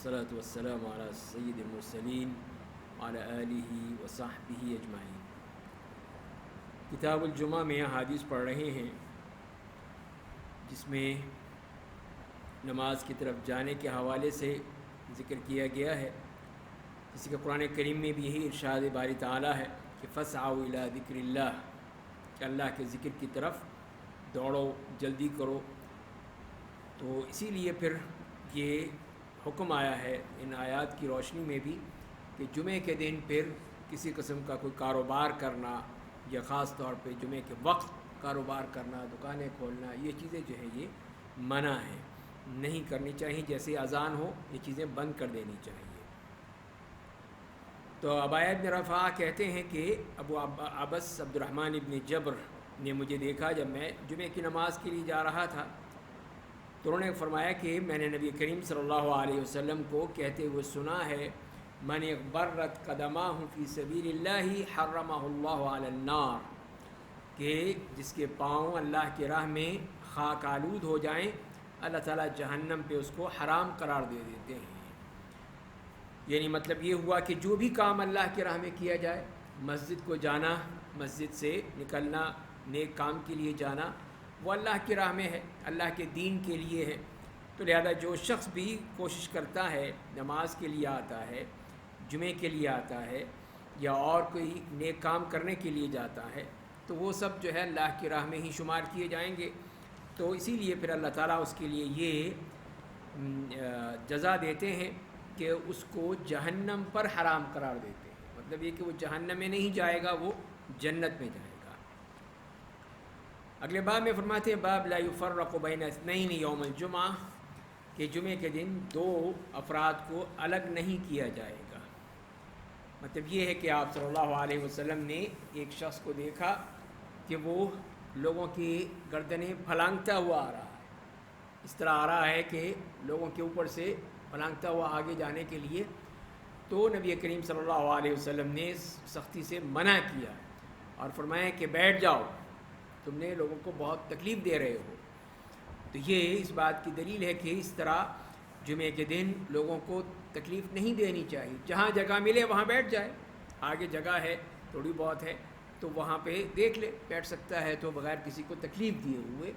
والصلاة والسلام على سید المرسلین وعلى آلہ وصحبہ اجمعین۔ کتاب الجمعہ میں احادیث پڑھ رہے ہیں جس میں نماز کی طرف جانے کے حوالے سے ذکر کیا گیا ہے، جس کا قرآن کریم میں بھی یہی ارشاد باری تعالیٰ ہے کہ فَاسْعَوْا إِلَىٰ ذِكْرِ اللَّهِ، کہ اللہ کے ذکر کی طرف دوڑو، جلدی کرو۔ تو اسی لیے پھر یہ حکم آیا ہے ان آیات کی روشنی میں بھی کہ جمعے کے دن پھر کسی قسم کا کوئی کاروبار کرنا یا خاص طور پہ جمعے کے وقت کاروبار کرنا، دکانیں کھولنا، یہ چیزیں جو ہے یہ منع ہیں، نہیں کرنی چاہیے۔ جیسے اذان ہو یہ چیزیں بند کر دینی چاہیے۔ تو ابا بن رفاع کہتے ہیں کہ ابو عبس عبد الرحمن ابن جبر نے مجھے دیکھا جب میں جمعے کی نماز کے لیے جا رہا تھا، تو انہوں نے فرمایا کہ میں نے نبی کریم صلی اللہ علیہ وسلم کو کہتے ہوئے سنا ہے، من اغبرت قدماہ فی سبیل اللہ حرمہ اللہ علی النار، کہ جس کے پاؤں اللہ کی راہ میں خاک آلود ہو جائیں اللہ تعالیٰ جہنم پہ اس کو حرام قرار دے دیتے ہیں۔ یعنی مطلب یہ ہوا کہ جو بھی کام اللہ کی راہ میں کیا جائے، مسجد کو جانا، مسجد سے نکلنا، نیک کام کے لیے جانا، وہ اللہ کی راہ میں ہے، اللہ کے دین کے لیے ہے۔ تو لہذا جو شخص بھی کوشش کرتا ہے، نماز کے لیے آتا ہے، جمعے کے لیے آتا ہے، یا اور کوئی نیک کام کرنے کے لیے جاتا ہے، تو وہ سب جو ہے اللہ کی راہ میں ہی شمار کیے جائیں گے۔ تو اسی لیے پھر اللہ تعالیٰ اس کے لیے یہ جزا دیتے ہیں کہ اس کو جہنم پر حرام قرار دیتے ہیں۔ مطلب یہ کہ وہ جہنم میں نہیں جائے گا، وہ جنت میں جائے گا۔ اگلے باب میں فرماتے ہیں باب لا یفرق بین اثنین یوم الجمعہ، کہ جمعے کے دن دو افراد کو الگ نہیں کیا جائے گا۔ مطلب یہ ہے کہ آپ صلی اللہ علیہ وسلم نے ایک شخص کو دیکھا کہ وہ لوگوں کی گردنیں پھلانگتا ہوا آ رہا ہے، اس طرح آ رہا ہے کہ لوگوں کے اوپر سے پھلانگتا ہوا آگے جانے کے لیے۔ تو نبی کریم صلی اللہ علیہ وسلم نے سختی سے منع کیا اور فرمایا کہ بیٹھ جاؤ، تم نے لوگوں کو بہت تکلیف دے رہے ہو۔ تو یہ اس بات کی دلیل ہے کہ اس طرح جمعے کے دن لوگوں کو تکلیف نہیں دینی چاہیے۔ جہاں جگہ ملے وہاں بیٹھ جائے، آگے جگہ ہے تھوڑی بہت ہے تو وہاں پہ دیکھ لے، بیٹھ سکتا ہے تو بغیر کسی کو تکلیف دیے ہوئے۔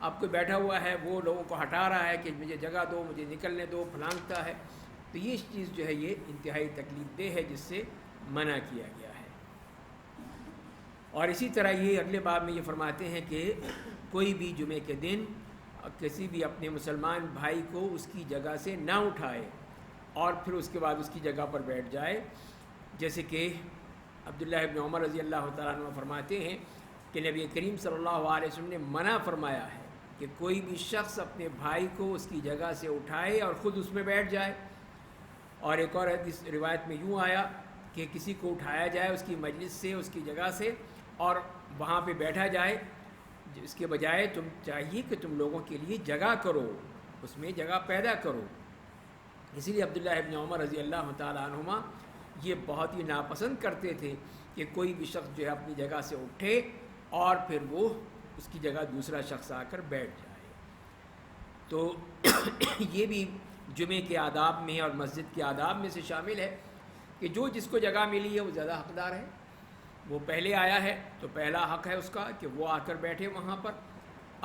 اب کوئی بیٹھا ہوا ہے وہ لوگوں کو ہٹا رہا ہے کہ مجھے جگہ دو، مجھے نکلنے دو، پھلانگتا ہے، تو یہ چیز جو ہے یہ انتہائی تکلیف دہ ہے، جس سے منع کیا گیا ہے۔ اور اسی طرح یہ اگلے باب میں یہ فرماتے ہیں کہ کوئی بھی جمعے کے دن کسی بھی اپنے مسلمان بھائی کو اس کی جگہ سے نہ اٹھائے اور پھر اس کے بعد اس کی جگہ پر بیٹھ جائے۔ جیسے کہ عبداللہ ابن عمر رضی اللہ تعالیٰ عنہ فرماتے ہیں کہ نبی کریم صلی اللہ علیہ وسلم نے منع فرمایا ہے کہ کوئی بھی شخص اپنے بھائی کو اس کی جگہ سے اٹھائے اور خود اس میں بیٹھ جائے۔ اور ایک اور حدیث روایت میں یوں آیا کہ کسی کو اٹھایا جائے اس کی مجلس سے، اس کی جگہ سے، اور وہاں پہ بیٹھا جائے، اس کے بجائے تم چاہیے کہ تم لوگوں کے لیے جگہ کرو، اس میں جگہ پیدا کرو۔ اسی لیے عبداللہ ابن عمر رضی اللہ تعالیٰ عنہما یہ بہت ہی ناپسند کرتے تھے کہ کوئی بھی شخص جو ہے اپنی جگہ سے اٹھے اور پھر وہ اس کی جگہ دوسرا شخص آ کر بیٹھ جائے۔ تو یہ بھی جمعے کے آداب میں اور مسجد کے آداب میں سے شامل ہے کہ جو جس کو جگہ ملی ہے وہ زیادہ حقدار ہے۔ وہ پہلے آیا ہے تو پہلا حق ہے اس کا کہ وہ آ کر بیٹھے وہاں پر۔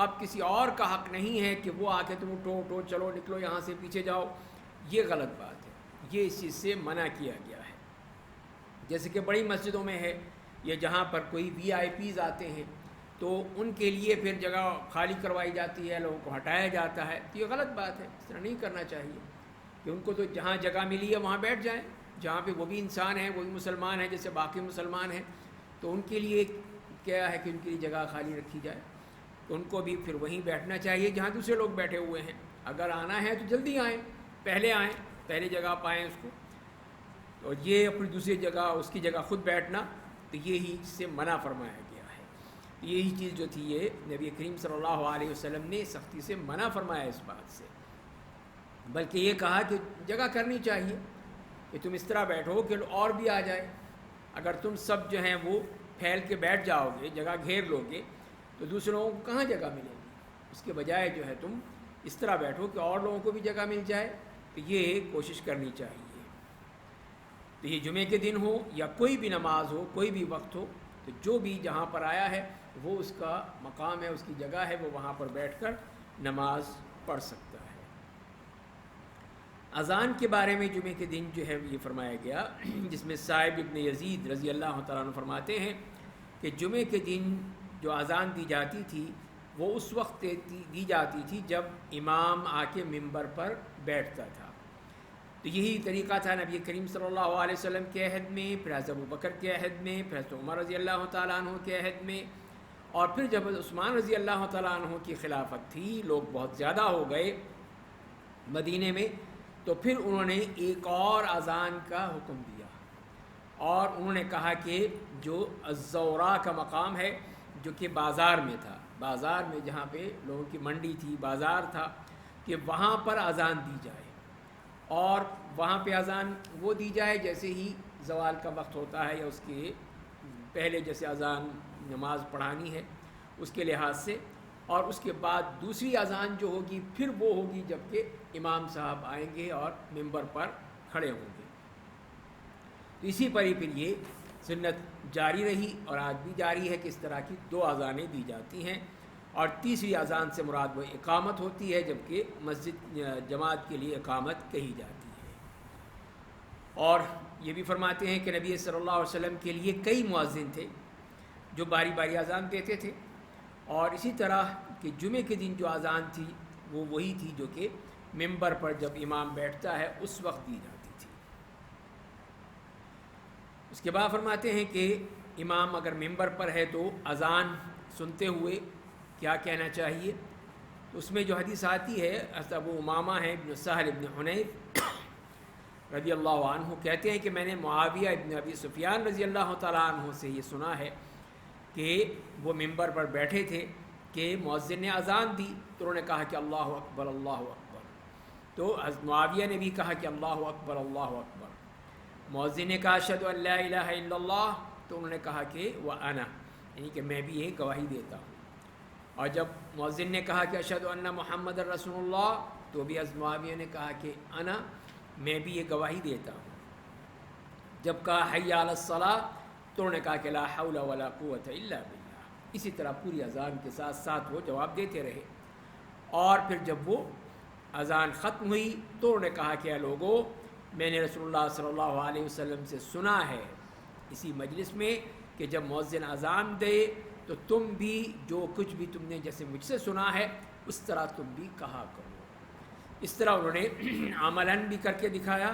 اب کسی اور کا حق نہیں ہے کہ وہ آ کے تم اٹھو چلو نکلو یہاں سے، پیچھے جاؤ، یہ غلط بات ہے، یہ اس چیز سے منع کیا گیا ہے۔ جیسے کہ بڑی مسجدوں میں ہے یا جہاں پر کوئی VIP آتے ہیں تو ان کے لیے پھر جگہ خالی کروائی جاتی ہے، لوگوں کو ہٹایا جاتا ہے، تو یہ غلط بات ہے، اس طرح نہیں کرنا چاہیے کہ ان کو تو جہاں جگہ ملی ہے وہاں بیٹھ جائیں، جہاں پہ وہ بھی انسان ہیں، وہ بھی مسلمان ہیں جیسے باقی مسلمان ہیں، تو ان کے لیے کیا ہے کہ ان کی جگہ خالی رکھی جائے، تو ان کو بھی پھر وہیں بیٹھنا چاہیے جہاں دوسرے لوگ بیٹھے ہوئے ہیں۔ اگر آنا ہے تو جلدی آئیں، پہلے جگہ پائیں اس کو، اور یہ اپنی دوسری جگہ اس کی جگہ خود بیٹھنا، تو یہی اس سے منع فرمایا گیا ہے۔ یہی چیز جو تھی یہ نبی کریم صلی اللہ علیہ وسلم نے سختی سے منع فرمایا اس بات سے، بلکہ یہ کہا کہ جگہ کرنی چاہیے کہ تم اس طرح بیٹھو کہ اور بھی آ جائے۔ اگر تم سب جو ہیں وہ پھیل کے بیٹھ جاؤ گے، جگہ گھیر لو گے، تو دوسرے لوگوں کو کہاں جگہ ملے گی؟ اس کے بجائے جو ہے تم اس طرح بیٹھو کہ اور لوگوں کو بھی جگہ مل جائے تو یہ کوشش کرنی چاہیے. تو یہ جمعے کے دن ہو یا کوئی بھی نماز ہو، کوئی بھی وقت ہو، تو جو بھی جہاں پر آیا ہے وہ اس کا مقام ہے، اس کی جگہ ہے، وہ وہاں پر بیٹھ کر نماز پڑھ سکتا ہے. اذان کے بارے میں جمعے کے دن جو ہے یہ فرمایا گیا، جس میں صاحب ابن یزید رضی اللہ تعالیٰ عنہ فرماتے ہیں کہ جمعے کے دن جو اذان دی جاتی تھی وہ اس وقت دی جاتی تھی جب امام آ کے ممبر پر بیٹھتا تھا. تو یہی طریقہ تھا نبی کریم صلی اللہ علیہ وسلم کے عہد میں، پھر حضرت ابوبکر کے عہد میں، پھر حضرت عمر رضی اللہ تعالیٰ عنہ کے عہد میں، اور پھر جب عثمان رضی اللہ تعالیٰ عنہ کی خلافت تھی، لوگ بہت زیادہ ہو گئے مدینے میں، تو پھر انہوں نے ایک اور اذان کا حکم دیا، اور انہوں نے کہا کہ جو الزورا کا مقام ہے، جو کہ بازار میں تھا، بازار میں جہاں پہ لوگوں کی منڈی تھی، بازار تھا، کہ وہاں پر اذان دی جائے، اور وہاں پہ اذان وہ دی جائے جیسے ہی زوال کا وقت ہوتا ہے یا اس کے پہلے، جیسے اذان نماز پڑھانی ہے اس کے لحاظ سے، اور اس کے بعد دوسری اذان جو ہوگی پھر وہ ہوگی جب کہ امام صاحب آئیں گے اور ممبر پر کھڑے ہوں گے. تو اسی پر ہی پھر یہ سنت جاری رہی اور آج بھی جاری ہے کہ اس طرح کی 2 اذانیں دی جاتی ہیں، اور تیسری اذان سے مراد وہ اقامت ہوتی ہے، جبکہ مسجد جماعت کے لیے اقامت کہی جاتی ہے. اور یہ بھی فرماتے ہیں کہ نبی صلی اللہ علیہ وسلم کے لیے کئی مؤذن تھے جو باری باری اذان دیتے تھے، اور اسی طرح کہ جمعے کے دن جو اذان تھی وہ وہی تھی جو کہ ممبر پر جب امام بیٹھتا ہے اس وقت دی جاتی تھی. اس کے بعد فرماتے ہیں کہ امام اگر ممبر پر ہے تو اذان سنتے ہوئے کیا کہنا چاہیے. اس میں جو حدیث آتی ہے، حضرت ابو امامہ ہے ابن سہل ابن حنیف رضی اللہ عنہ کہتے ہیں کہ میں نے معاویہ ابن ابی سفیان رضی اللہ تعالیٰ عنہ سے یہ سنا ہے کہ وہ ممبر پر بیٹھے تھے کہ مؤذن نے اذان دی تو انہوں نے کہا کہ اللہ اکبر اللہ اکبر، تو حضرت معاویہ نے بھی کہا کہ اللہ اکبر اللہ اکبر. مؤذن نے کہا اشہد ان لا الہ الا اللہ، تو انہوں نے کہا کہ وانا، یعنی کہ میں بھی یہ گواہی دیتا ہوں. اور جب مؤذن نے کہا کہ اشہد ان محمد رسول اللہ، تو بھی حضرت معاویہ نے کہا کہ انا، میں بھی یہ گواہی دیتا ہوں. جب کہا حی علی الصلاۃ، تو انہوں نے کہا کہ لا حول ولا قوۃ الا باللہ. اسی طرح پوری اذان کے ساتھ ساتھ وہ جواب دیتے رہے. اور پھر جب وہ اذان ختم ہوئی تو انہوں نے کہا کہ اے لوگو، میں نے رسول اللہ صلی اللہ علیہ وسلم سے سنا ہے اسی مجلس میں کہ جب مؤذن اذان دے تو تم بھی جو کچھ بھی تم نے جیسے مجھ سے سنا ہے اس طرح تم بھی کہا کرو. اس طرح انہوں نے عملاً بھی کر کے دکھایا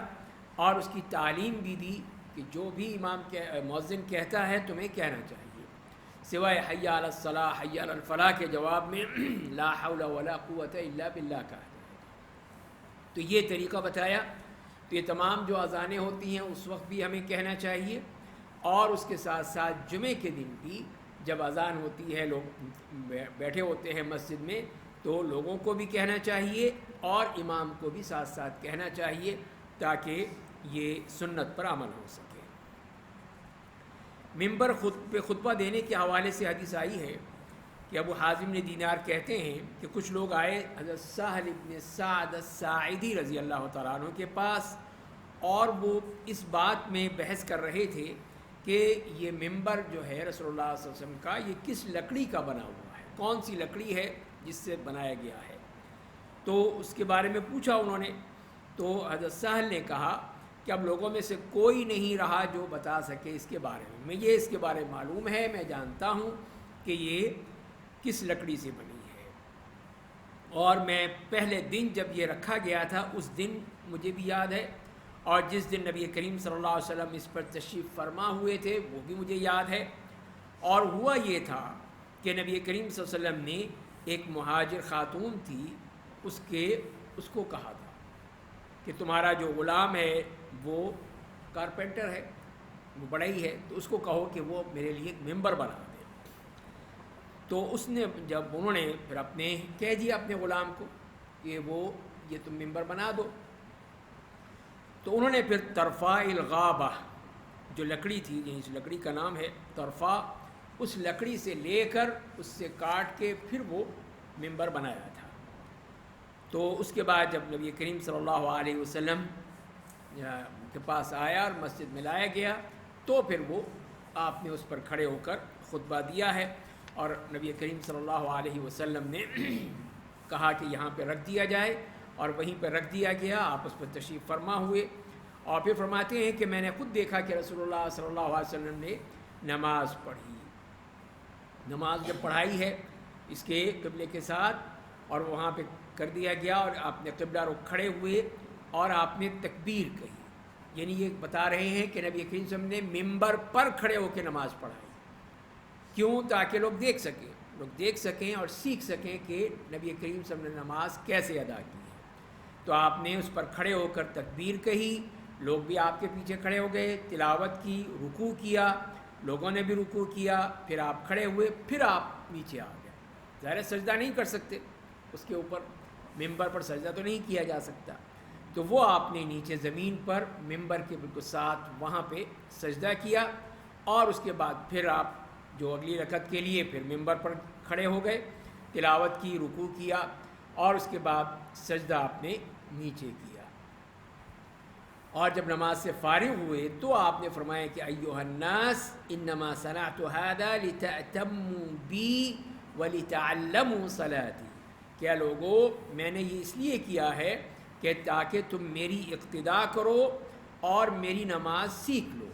اور اس کی تعلیم بھی دی کہ جو بھی مؤذن کہتا ہے تمہیں کہنا چاہیے، سوائے حی علی الصلاۃ حی علی الفلاح کے جواب میں لا حول ولا قوۃ الا باللہ کہا جائے گا. تو یہ طریقہ بتایا. تو یہ تمام جو اذانیں ہوتی ہیں اس وقت بھی ہمیں کہنا چاہیے، اور اس کے ساتھ ساتھ جمعے کے دن بھی جب اذان ہوتی ہے، لوگ بیٹھے ہوتے ہیں مسجد میں، تو لوگوں کو بھی کہنا چاہیے اور امام کو بھی ساتھ ساتھ کہنا چاہیے تاکہ یہ سنت پر عمل ہو سکے. ممبر پہ خطبہ دینے کے حوالے سے حدیث آئی ہے کہ ابو حازم نے دینار کہتے ہیں کہ کچھ لوگ آئے حضرت سہل ابن سعد الساعدی رضی اللہ تعالیٰ عنہ کے پاس، اور وہ اس بات میں بحث کر رہے تھے کہ یہ ممبر جو ہے رسول اللہ صلی اللہ علیہ وسلم کا، یہ کس لکڑی کا بنا ہوا ہے، کون سی لکڑی ہے جس سے بنایا گیا ہے. تو اس کے بارے میں پوچھا انہوں نے، تو حضرت سہل نے کہا کہ اب لوگوں میں سے کوئی نہیں رہا جو بتا سکے اس کے بارے میں. مجھے اس کے بارے میں معلوم ہے، میں جانتا ہوں کہ یہ کس لکڑی سے بنی ہے، اور میں پہلے دن جب یہ رکھا گیا تھا اس دن مجھے بھی یاد ہے، اور جس دن نبی کریم صلی اللہ علیہ وسلم اس پر تشریف فرما ہوئے تھے وہ بھی مجھے یاد ہے. اور ہوا یہ تھا کہ نبی کریم صلی اللہ علیہ وسلم نے ایک مہاجر خاتون تھی، اس کو کہا تھا کہ تمہارا جو غلام ہے وہ کارپینٹر ہے، وہ بڑھئی ہے، تو اس کو کہو کہ وہ میرے لیے ایک ممبر بنا دے. تو اس نے جب انہوں نے پھر کہہ دیا اپنے غلام کو کہ یہ تم ممبر بنا دو، تو انہوں نے پھر طرفا الغابہ جو لکڑی تھی، یعنی اس لکڑی کا نام ہے طرفا، اس لکڑی سے لے کر اس سے کاٹ کے پھر وہ ممبر بنایا تھا. تو اس کے بعد جب نبی کریم صلی اللہ علیہ وسلم کے پاس آیا اور مسجد میں لایا گیا تو پھر وہ آپ نے اس پر کھڑے ہو کر خطبہ دیا ہے، اور نبی کریم صلی اللہ علیہ وسلم نے کہا کہ یہاں پہ رکھ دیا جائے، اور وہیں پہ رکھ دیا گیا۔ آپ اس پر تشریف فرما ہوئے، اور پھر فرماتے ہیں کہ میں نے خود دیکھا کہ رسول اللہ صلی اللہ علیہ وسلم نے نماز پڑھی۔ نماز جب پڑھائی ہے اس کے قبلے کے ساتھ، اور وہاں پہ کر دیا گیا، اور آپ نے قبلہ رخ کھڑے ہوئے اور آپ نے تکبیر کہی، یعنی یہ بتا رہے ہیں کہ نبی کریم صلی اللہ علیہ وسلم نے ممبر پر کھڑے ہو کے نماز پڑھائی۔ کیوں؟ تاکہ لوگ دیکھ سکیں اور سیکھ سکیں کہ نبی کریم صلی اللہ علیہ وسلم نے نماز کیسے ادا کی ہے۔ تو آپ نے اس پر کھڑے ہو کر تکبیر کہی، لوگ بھی آپ کے پیچھے کھڑے ہو گئے، تلاوت کی، رکوع کیا، لوگوں نے بھی رکوع کیا، پھر آپ کھڑے ہوئے، پھر آپ نیچے آ گئے۔ ظاہر سجدہ نہیں کر سکتے، اس کے اوپر ممبر پر سجدہ تو نہیں کیا جا سکتا، تو وہ آپ نے نیچے زمین پر ممبر کے بالکل ساتھ وہاں پہ سجدہ کیا، اور اس کے بعد پھر آپ جو اگلی رکعت کے لیے پھر ممبر پر کھڑے ہو گئے، تلاوت کی، رکوع کیا، اور اس کے بعد سجدہ آپ نے نیچے کیا۔ اور جب نماز سے فارغ ہوئے تو آپ نے فرمایا کہ ایھا الناس انما صنعت هذا لتأتموا بی ولتعلموا صلاتي، کیا لوگو میں نے یہ اس لیے کیا ہے کہ تاکہ تم میری اقتداء کرو اور میری نماز سیکھ لو۔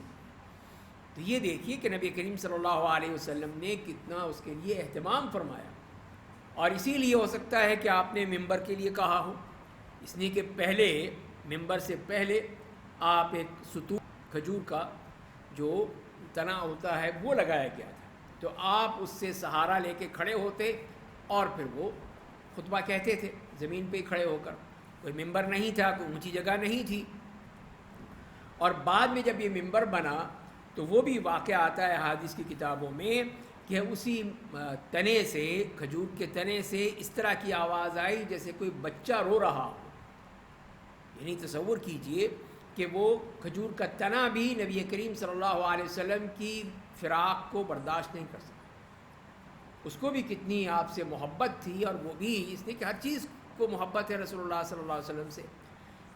تو یہ دیکھیے کہ نبی کریم صلی اللہ علیہ وسلم نے کتنا اس کے لیے اہتمام فرمایا، اور اسی لیے ہو سکتا ہے کہ آپ نے ممبر کے لیے کہا ہو، اس لیے کہ پہلے ممبر سے پہلے آپ ایک ستون کھجور کا جو تنا ہوتا ہے وہ لگایا گیا تھا، تو آپ اس سے سہارا لے کے کھڑے ہوتے اور پھر وہ خطبہ کہتے تھے زمین پہ ہی کھڑے ہو کر، کوئی ممبر نہیں تھا، کوئی اونچی جگہ نہیں تھی۔ اور بعد میں جب یہ ممبر بنا تو وہ بھی واقعہ آتا ہے حدیث کی کتابوں میں کہ اسی تنے سے، کھجور کے تنے سے اس طرح کی آواز آئی جیسے کوئی بچہ رو رہا ہو، یعنی تصور کیجئے کہ وہ کھجور کا تنا بھی نبی کریم صلی اللہ علیہ وسلم کی فراق کو برداشت نہیں کر سکا، اس کو بھی کتنی آپ سے محبت تھی، اور وہ بھی اس لیے کہ ہر چیز کو محبت ہے رسول اللہ صلی اللہ علیہ وسلم سے،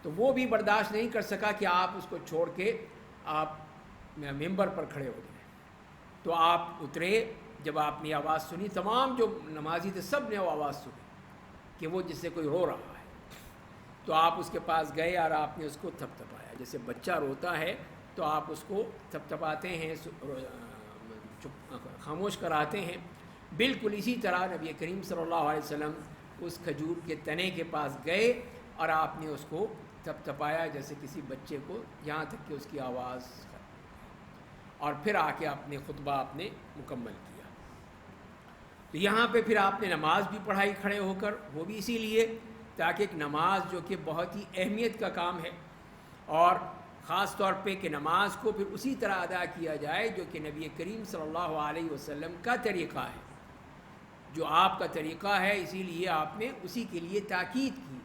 تو وہ بھی برداشت نہیں کر سکا کہ آپ اس کو چھوڑ کے آپ ممبر پر کھڑے ہو گئے۔ تو آپ اترے، جب آپ نے آواز سنی، تمام جو نمازی تھے سب نے وہ آواز سنی کہ وہ جس سے کوئی رو رہا ہے، تو آپ اس کے پاس گئے اور آپ نے اس کو تھپ تھپایا، جیسے بچہ روتا ہے تو آپ اس کو تھپ تھپاتے ہیں، خاموش کراتے ہیں، بالکل اسی طرح نبی کریم صلی اللہ علیہ وسلم اس کھجور کے تنے کے پاس گئے اور آپ نے اس کو تھپ تھپایا جیسے کسی بچے کو، یہاں تک کہ اس کی آواز، اور پھر آ کے اپنے خطبہ آپ نے مکمل کیا۔ تو یہاں پہ پھر آپ نے نماز بھی پڑھائی کھڑے ہو کر، وہ بھی اسی لیے تاکہ ایک نماز جو کہ بہت ہی اہمیت کا کام ہے، اور خاص طور پہ کہ نماز کو پھر اسی طرح ادا کیا جائے جو کہ نبی کریم صلی اللہ علیہ وسلم کا طریقہ ہے، جو آپ کا طریقہ ہے، اسی لیے آپ نے اسی کے لیے تاکید کی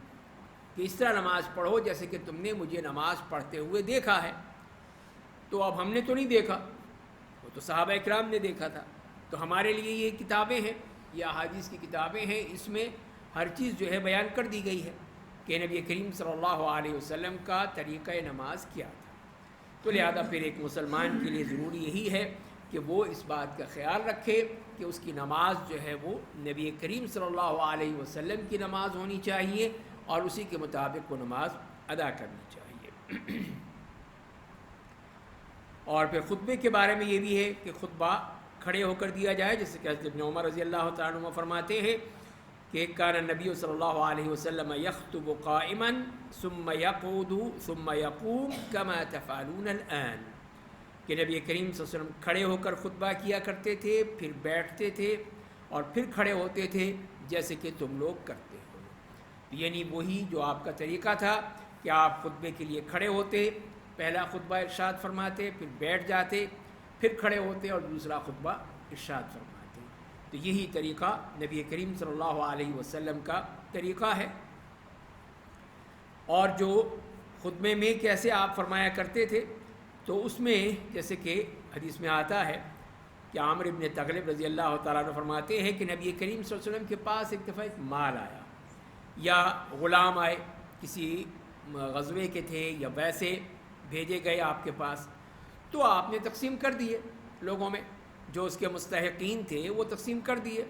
کہ اس طرح نماز پڑھو جیسے کہ تم نے مجھے نماز پڑھتے ہوئے دیکھا ہے۔ تو اب ہم نے تو نہیں دیکھا، وہ تو صحابہ اکرام نے دیکھا تھا، تو ہمارے لیے یہ کتابیں ہیں، یہ احادیث کی کتابیں ہیں، اس میں ہر چیز جو ہے بیان کر دی گئی ہے کہ نبی کریم صلی اللہ علیہ وسلم کا طریقہ نماز کیا تھا۔ تو لہذا پھر ایک مسلمان کے لیے ضروری یہی ہے کہ وہ اس بات کا خیال رکھے کہ اس کی نماز جو ہے وہ نبی کریم صلی اللہ علیہ وسلم کی نماز ہونی چاہیے، اور اسی کے مطابق وہ نماز ادا کرنی چاہیے۔ اور پھر خطبے کے بارے میں یہ بھی ہے کہ خطبہ کھڑے ہو کر دیا جائے، جیسے کہ حضرت ابن عمر رضی اللہ تعالیٰ عنہ فرماتے ہیں کہ کان النبی صلی اللہ علیہ وسلم یخطب قائما ثم یقعد ثم یقوم کما تفعلون الآن، کہ نبی کریم صلی اللہ علیہ وسلم کھڑے ہو کر خطبہ کیا کرتے تھے، پھر بیٹھتے تھے اور پھر کھڑے ہوتے تھے جیسے کہ تم لوگ کرتے ہو، یعنی وہی جو آپ کا طریقہ تھا کہ آپ خطبے کے لیے کھڑے ہوتے، پہلا خطبہ ارشاد فرماتے، پھر بیٹھ جاتے، پھر کھڑے ہوتے اور دوسرا خطبہ ارشاد فرماتے۔ تو یہی طریقہ نبی کریم صلی اللہ علیہ وسلم کا طریقہ ہے۔ اور جو خطبے میں کیسے آپ فرمایا کرتے تھے، تو اس میں جیسے کہ حدیث میں آتا ہے کہ عامر بن تغلب رضی اللہ تعالیٰ عنہ فرماتے ہیں کہ نبی کریم صلی اللہ علیہ وسلم کے پاس ایک دفعہ ایک مال آیا، یا غلام آئے کسی غزوے کے تھے یا ویسے بھیجے گئے آپ کے پاس، تو آپ نے تقسیم کر دیے لوگوں میں، جو اس کے مستحقین تھے وہ تقسیم کر دیے۔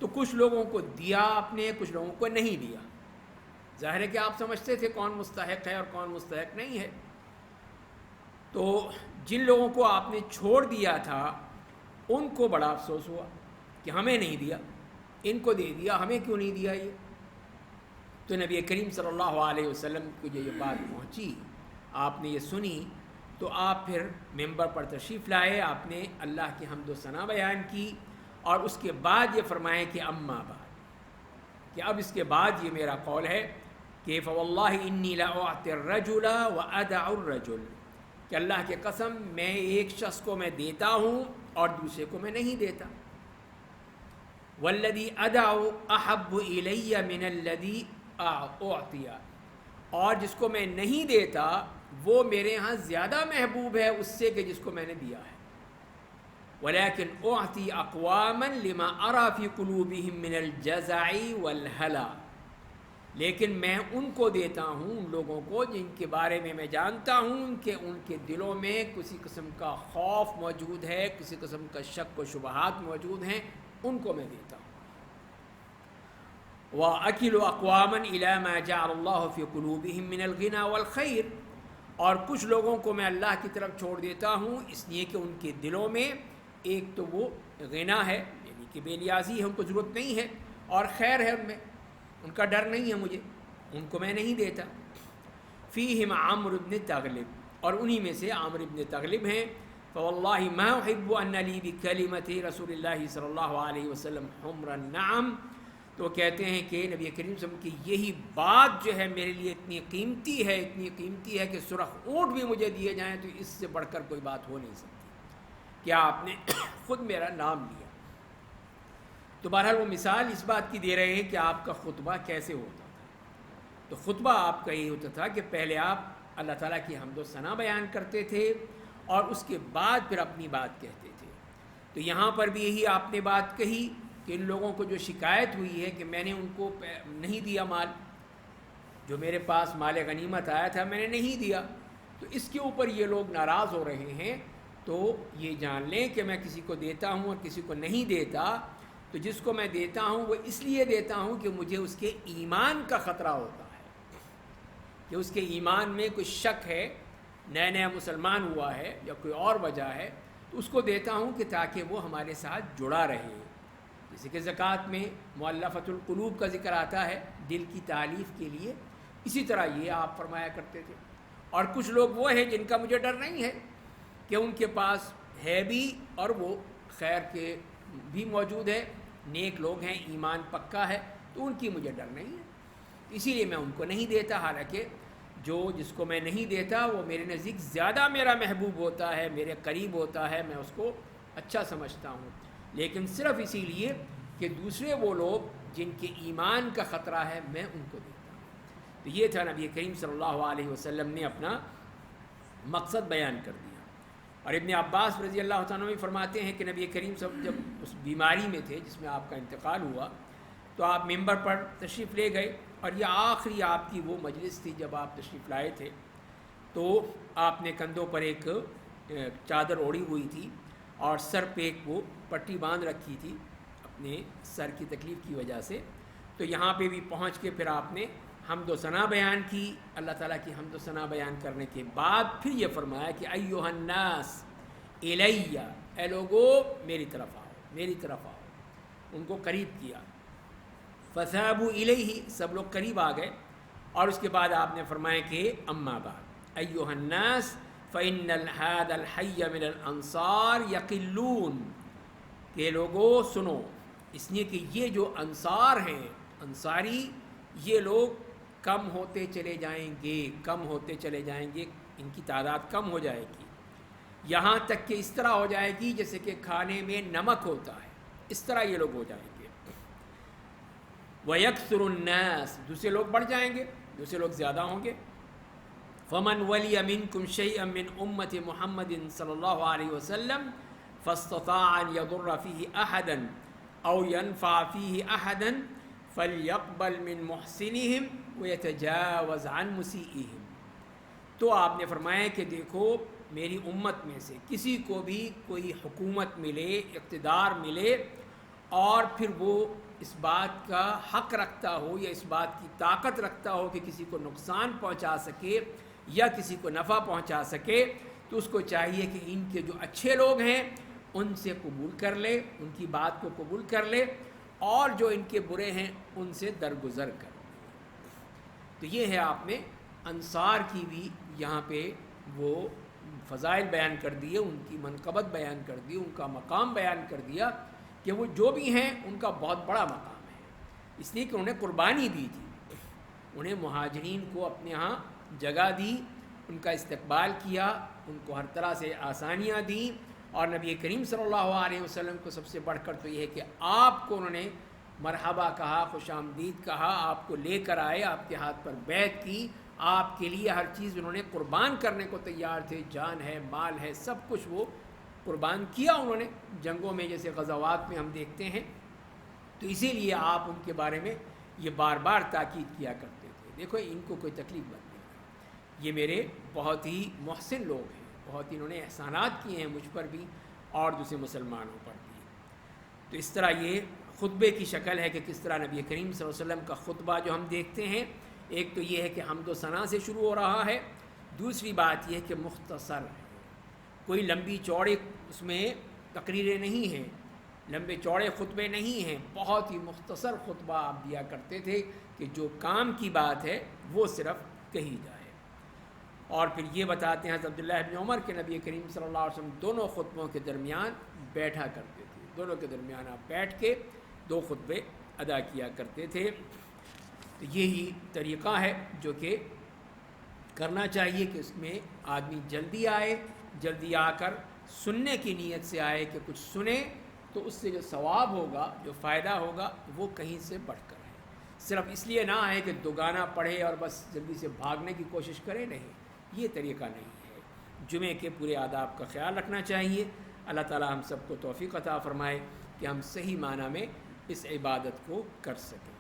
تو کچھ لوگوں کو دیا آپ نے، کچھ لوگوں کو نہیں دیا۔ ظاہر ہے کہ آپ سمجھتے تھے کون مستحق ہے اور کون مستحق نہیں ہے۔ تو جن لوگوں کو آپ نے چھوڑ دیا تھا ان کو بڑا افسوس ہوا کہ ہمیں نہیں دیا، ان کو دے دیا، ہمیں کیوں نہیں دیا یہ۔ تو نبی کریم صلی اللہ علیہ وسلم کو جو یہ بات پہنچی، آپ نے یہ سنی، تو آپ پھر ممبر پر تشریف لائے، آپ نے اللہ کی حمد و ثنا بیان کی، اور اس کے بعد یہ فرمائے کہ اما بعد، کہ اب اس کے بعد یہ میرا قول ہے کہ فواللہ انی لاعطی الرجل وادع الرجل، کہ اللہ کی قسم میں ایک شخص کو میں دیتا ہوں اور دوسرے کو میں نہیں دیتا۔ والذی ادع احب الی من الذی اعطی، اور جس کو میں نہیں دیتا وہ میرے ہاں زیادہ محبوب ہے اس سے کہ جس کو میں نے دیا ہے۔ ولیکن اعطی اقواما لما ارى فی قلوبہم من الجزع والہلع، لیکن میں ان کو دیتا ہوں، ان لوگوں کو جن کے بارے میں جانتا ہوں کہ ان کے دلوں میں کسی قسم کا خوف موجود ہے، کسی قسم کا شک و شبہات موجود ہیں، ان کو میں دیتا ہوں۔ وَأَكِلُ أَقْوَامًا إِلَى مَا جَعَلَ اللَّهُ فِي قُلُوبِهِم مِّنَ الْغِنَى وَالْخَيْرِ، اور کچھ لوگوں کو میں اللہ کی طرف چھوڑ دیتا ہوں اس لیے کہ ان کے دلوں میں ایک تو وہ غنا ہے، یعنی کہ بے نیازی ہے، ان کو ضرورت نہیں ہے، اور خیر ہے ان میں، ان کا ڈر نہیں ہے مجھے، ان کو میں نہیں دیتا۔ فیہم عمرو بن تغلب، اور انہی میں سے عمرو بن تغلب ہیں۔ فواللہ ما احب ان لی بکلمۃ رسول اللہ صلی اللہ علیہ وسلم حمر النعم، تو کہتے ہیں کہ نبی کریم صلی اللہ علیہ وسلم کی یہی بات جو ہے میرے لیے اتنی قیمتی ہے، اتنی قیمتی ہے کہ سرخ اونٹ بھی مجھے دیے جائیں تو اس سے بڑھ کر کوئی بات ہو نہیں سکتی، کیا آپ نے خود میرا نام لیا۔ تو بہرحال وہ مثال اس بات کی دے رہے ہیں کہ آپ کا خطبہ کیسے ہوتا تھا۔ تو خطبہ آپ کا یہ ہوتا تھا کہ پہلے آپ اللہ تعالیٰ کی حمد و ثنا بیان کرتے تھے اور اس کے بعد پھر اپنی بات کہتے تھے۔ تو یہاں پر بھی یہی آپ نے بات کہی کہ ان لوگوں کو جو شکایت ہوئی ہے کہ میں نے ان کو نہیں دیا مال، جو میرے پاس مال غنیمت آیا تھا میں نے نہیں دیا، تو اس کے اوپر یہ لوگ ناراض ہو رہے ہیں۔ تو یہ جان لیں کہ میں کسی کو دیتا ہوں اور کسی کو نہیں دیتا، تو جس کو میں دیتا ہوں وہ اس لیے دیتا ہوں کہ مجھے اس کے ایمان کا خطرہ ہوتا ہے، کہ اس کے ایمان میں کوئی شک ہے، نیا نیا مسلمان ہوا ہے یا کوئی اور وجہ ہے، تو اس کو دیتا ہوں کہ تاکہ وہ ہمارے ساتھ جڑا رہے۔ جیسے کہ زکوٰۃ میں مؤلفۃ القلوب کا ذکر آتا ہے دل کی تالیف کے لیے، اسی طرح یہ آپ فرمایا کرتے تھے۔ اور کچھ لوگ وہ ہیں جن کا مجھے ڈر نہیں ہے کہ ان کے پاس ہے بھی اور وہ خیر کے بھی موجود ہے، نیک لوگ ہیں، ایمان پکا ہے، تو ان کی مجھے ڈر نہیں ہے، اسی لیے میں ان کو نہیں دیتا۔ حالانکہ جو جس کو میں نہیں دیتا وہ میرے نزدیک زیادہ میرا محبوب ہوتا ہے، میرے قریب ہوتا ہے، میں اس کو اچھا سمجھتا ہوں، لیکن صرف اسی لیے کہ دوسرے وہ لوگ جن کے ایمان کا خطرہ ہے میں ان کو دیتا ہوں۔ تو یہ تھا نبی کریم صلی اللہ علیہ وسلم نے اپنا مقصد بیان کر دیا۔ اور ابن عباس رضی اللہ تعالیٰ عنہ فرماتے ہیں کہ نبی کریم صلی اللہ علیہ وسلم جب اس بیماری میں تھے جس میں آپ کا انتقال ہوا، تو آپ ممبر پر تشریف لے گئے، اور یہ آخری آپ کی وہ مجلس تھی جب آپ تشریف لائے تھے۔ تو آپ نے کندھوں پر ایک چادر اوڑھی ہوئی تھی اور سر پہ ایک وہ پٹی باندھ رکھی تھی اپنے سر کی تکلیف کی وجہ سے۔ تو یہاں پہ بھی پہنچ کے پھر آپ نے حمد و ثنا بیان کی، اللہ تعالیٰ کی حمد و ثنا بیان کرنے کے بعد پھر یہ فرمایا کہ ایھا الناس الیہ، اے لوگو میری طرف آؤ، میری طرف آؤ، ان کو قریب کیا۔ فذهبوا الیہ، سب لوگ قریب آ گئے، اور اس کے بعد آپ نے فرمایا کہ اما بعد ایھا الناس فإن هذا الحي من الانصار یقلون، کہ لوگو سنو، اس لیے کہ یہ جو انصار ہیں، انصاری، یہ لوگ کم ہوتے چلے جائیں گے، کم ہوتے چلے جائیں گے، ان کی تعداد کم ہو جائے گی، یہاں تک کہ اس طرح ہو جائے گی جیسے کہ کھانے میں نمک ہوتا ہے، اس طرح یہ لوگ ہو جائیں گے۔ وَيَكْثُرُ النَّاسِ، دوسرے لوگ بڑھ جائیں گے، دوسرے لوگ زیادہ ہوں گے۔ فَمَنْ وَلِيَ مِنْكُمْ شَيْئًا مِنْ أُمَّةِ مُحَمَّدٍ صلی اللہ علیہ وسلم فَاسْتَطَاعَ أَنْ يَضُرَّ فِيهِ أَحَدًا أَوْ يَنْفَعَ فِيهِ أَحَدًا فَلْيَقْبَلْ مِن مُحْسِنِهِمْ وَيَتَجَاوَزْ عَن مُسِيئِهِمْ۔ تو آپ نے فرمایا کہ دیکھو میری امت میں سے کسی کو بھی کوئی حکومت ملے، اقتدار ملے، اور پھر وہ اس بات کا حق رکھتا ہو یا اس بات کی طاقت رکھتا ہو کہ کسی کو نقصان پہنچا سکے یا کسی کو نفع پہنچا سکے، تو اس کو چاہیے کہ ان کے جو اچھے لوگ ہیں ان سے قبول کر لے، ان کی بات کو قبول کر لے، اور جو ان کے برے ہیں ان سے درگزر کر لے۔ تو یہ ہے آپ نے انصار کی بھی یہاں پہ وہ فضائل بیان کر دیے، ان کی منقبت بیان کر دی، ان کا مقام بیان کر دیا کہ وہ جو بھی ہیں ان کا بہت بڑا مقام ہے، اس لیے کہ انہوں نے قربانی دی تھی، انہیں مہاجرین کو اپنے ہاں جگہ دی، ان کا استقبال کیا، ان کو ہر طرح سے آسانیاں دیں، اور نبی کریم صلی اللہ علیہ وسلم کو سب سے بڑھ کر تو یہ ہے کہ آپ کو انہوں نے مرحبا کہا، خوش آمدید کہا، آپ کو لے کر آئے، آپ کے ہاتھ پر بیعت کی، آپ کے لیے ہر چیز انہوں نے قربان کرنے کو تیار تھے، جان ہے، مال ہے، سب کچھ وہ قربان کیا انہوں نے جنگوں میں، جیسے غزوات میں ہم دیکھتے ہیں۔ تو اسی لیے آپ ان کے بارے میں یہ بار بار تاکید کیا کرتے تھے، دیکھو ان کو کوئی تکلیف مت دے، یہ میرے بہت ہی محسن لوگ ہیں، بہت ہی انہوں نے احسانات کیے ہیں مجھ پر بھی اور دوسرے مسلمانوں پر بھی۔ تو اس طرح یہ خطبے کی شکل ہے کہ کس طرح نبی کریم صلی اللہ علیہ وسلم کا خطبہ جو ہم دیکھتے ہیں، ایک تو یہ ہے کہ حمد و ثنا سے شروع ہو رہا ہے، دوسری بات یہ ہے کہ مختصر ہے، کوئی لمبی چوڑی اس میں تقریریں نہیں ہیں، لمبے چوڑے خطبے نہیں ہیں، بہت ہی مختصر خطبہ آپ دیا کرتے تھے کہ جو کام کی بات ہے وہ صرف کہی جائے۔ اور پھر یہ بتاتے ہیں حضرت عبداللہ ابن عمر کہ نبی کریم صلی اللہ علیہ وسلم دونوں خطبوں کے درمیان بیٹھا کرتے تھے، دونوں کے درمیان آپ بیٹھ کے دو خطبے ادا کیا کرتے تھے۔ تو یہی طریقہ ہے جو کہ کرنا چاہیے کہ اس میں آدمی جلدی آئے، جلدی آ کر سننے کی نیت سے آئے کہ کچھ سنے تو اس سے جو ثواب ہوگا، جو فائدہ ہوگا، وہ کہیں سے بڑھ کر ہے، صرف اس لیے نہ آئے کہ دوگانہ پڑھے اور بس جلدی سے بھاگنے کی کوشش کرے، نہیں، یہ طریقہ نہیں ہے۔ جمعے کے پورے آداب کا خیال رکھنا چاہیے۔ اللہ تعالی ہم سب کو توفیق عطا فرمائے کہ ہم صحیح معنی میں اس عبادت کو کر سکیں۔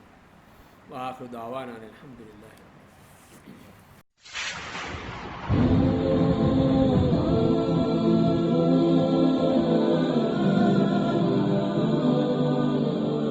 وآخر دعوانا الحمدللہ۔